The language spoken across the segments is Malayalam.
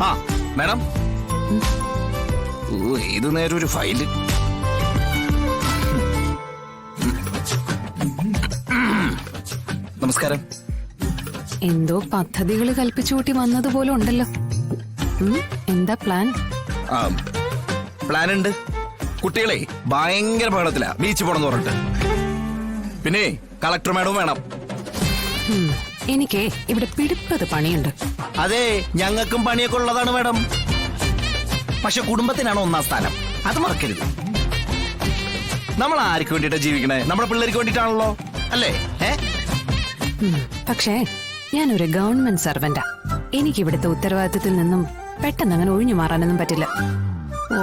ആ മാഡം. ഓ ഏത് നേരം ഒരു ഫയല്. നമസ്കാരം. എന്തോ പദ്ധതികൾ കൽപ്പിച്ചുകൂട്ടി വന്നതുപോലെ ഉണ്ടല്ലോ. എന്താ പ്ലാൻ? പ്ലാൻ ഉണ്ട്. കുട്ടികളെ ഭയങ്കര ബഹളത്തിലാ ബീച്ച് പോണെന്ന് പറഞ്ഞിട്ട്. പിന്നെ കളക്ടർ മാഡവും വേണം. എനിക്ക് ഇവിടെ പിടിപ്പത് പണിയുണ്ട്. അതെ, ഞങ്ങൾക്കും പണിയൊക്കെ ഉള്ളതാണ് മാഡം. പക്ഷെ കുടുംബത്തിനാണ് ഒന്നാം സ്ഥാനം, അത് മറക്കരുത്. നമ്മൾ ആർക്ക് വേണ്ടിയിട്ടാ ജീവിക്കണേ? നമ്മുടെ പിള്ളേർക്ക് വേണ്ടിയിട്ടാണല്ലോ, അല്ലേ? പക്ഷേ ഞാനൊരു ഗവൺമെന്റ് സർവന്റാ. എനിക്ക് ഇവിടുത്തെ ഉത്തരവാദിത്തത്തിൽ നിന്നും പെട്ടെന്ന് അങ്ങനെ ഒഴിഞ്ഞു മാറാനൊന്നും പറ്റില്ല. ഓ,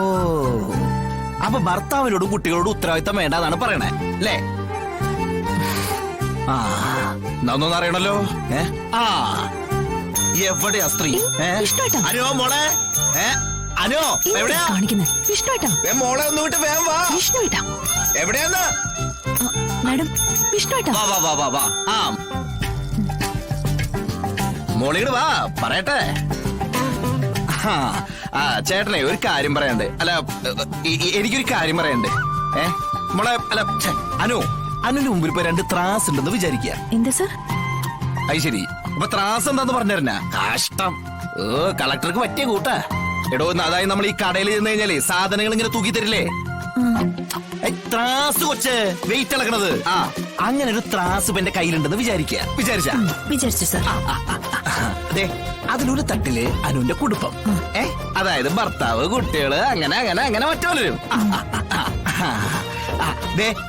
അപ്പൊ ഭർത്താവിനോടും കുട്ടികളോടും ഉത്തരവാദിത്തം വേണ്ടെന്നാണ് പറയണേ, അല്ലേ? ആ ഒന്നും അറിയണല്ലോ. ആ എവിടെയാ സ്ത്രീ? അനു മോളെ, അനു എവിടെയാ കാണിക്കുന്നത്? വിഷ്ണുട്ടാ, മോളെ ഒന്ന് വിട്ട് വേഗം വാ. വിഷ്ണുട്ടാ എവിടെയാന്ന്? മാഡം, വിഷ്ണുട്ടാ. വാ വാ വാ വാ വാ. ആ മോളിങ്ങട് വാ, പറയട്ടെ. ആ ചേട്ടനെ ഒരു കാര്യം പറയണ്ട്. അല്ല, എനിക്കൊരു കാര്യം പറയണ്ട്. മോളെ, അല്ല അനുവിന്റെ മുമ്പിൽ ഇപ്പൊ 2 ത്രാസ് ഉണ്ടെന്ന് വിചാരിക്കുക. എന്താ സർ? അത് ശരി. അപ്പൊ ത്രാസ് എന്താന്ന് പറഞ്ഞുതരണ? കഷ്ടം. കളക്ടർക്ക് പറ്റിയ കൂട്ടാ. എടോ, അതായത് നമ്മൾ ഈ കടയിൽ ചെന്ന് കഴിഞ്ഞാലേ സാധനങ്ങൾ ഇങ്ങനെ തൂക്കി തരില്ലേ? ത്രാസ് കൊച്ച് വെയിറ്റ് ഇളക്കണത്. ആ അങ്ങനെ ഒരു ത്രാസ് എന്റെ കയ്യിലുണ്ടെന്ന് വിചാരിച്ചു സർ. അതെ, അതിലൊരു തട്ടില് അനുവിന്റെ കുടുംബം, അതായത് ഭർത്താവ്, കുട്ടികള്, അങ്ങനെ അങ്ങനെ അങ്ങനെ മറ്റവരും.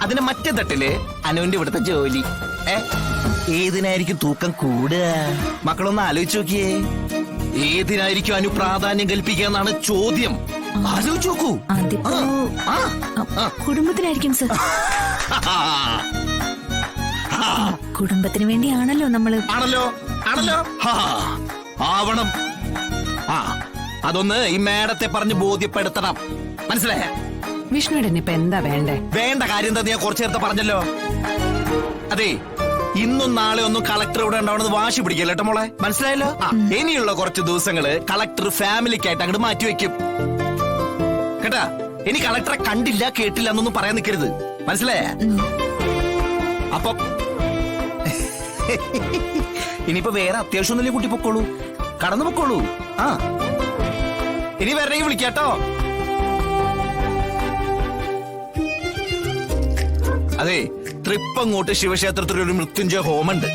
അതിന്റെ മറ്റേ തട്ടില് അനുവിന്റെ ഇവിടുത്തെ ജോലി. ഏതിനായിരിക്കും തൂക്കം കൂടുക? മക്കളൊന്ന് ആലോചിച്ച് നോക്കിയേ. ഏതിനായിരിക്കും അനു പ്രാധാന്യം കൽപ്പിക്കുക എന്നാണ് ചോദ്യം. ആലോചിച്ച് നോക്കൂ. കുടുംബത്തിനായിരിക്കും സർ. കുടുംബത്തിന് വേണ്ടിയാണല്ലോ നമ്മള്. ആണല്ലോ ആവണം. അതൊന്ന് ഈ മേഡത്തെ പറഞ്ഞ് ബോധ്യപ്പെടുത്തണം, മനസ്സിലായ? വിഷ്ണുടെ ഇപ്പൊ എന്താ വേണ്ടേ? വേണ്ട കാര്യം എന്താ ഞാൻ കുറച്ചു നേരത്തെ പറഞ്ഞല്ലോ. അതെ, ഇന്നും നാളെ ഒന്നും കളക്ടർ ഇവിടെ ഉണ്ടാവണമെന്ന് വാശി പിടിക്കല്ലോ കേട്ടോ മോളെ, മനസ്സിലായല്ലോ? ഇനിയുള്ള കുറച്ച് ദിവസങ്ങള് കളക്ടർ ഫാമിലിക്കായിട്ട് അങ്ങോട്ട് മാറ്റിവെക്കും കേട്ടാ. ഇനി കളക്ടറെ കണ്ടില്ല കേട്ടില്ല എന്നൊന്നും പറയാൻ നിൽക്കരുത്, മനസ്സിലായ? അപ്പൊ ഇനിയിപ്പോ വേറെ അത്യാവശ്യമൊന്നുമില്ലേ, കുട്ടി പൊക്കോളൂ, കടന്നു പൊക്കോളൂ. ഇനി വരണമെങ്കിൽ വിളിക്കാട്ടോ. അതെ, ട്രിപ്പ് അങ്ങോട്ട് ശിവക്ഷേത്രത്തിൽ ഒരു മൃത്യുഞ്ജയ ഹോമുണ്ട്.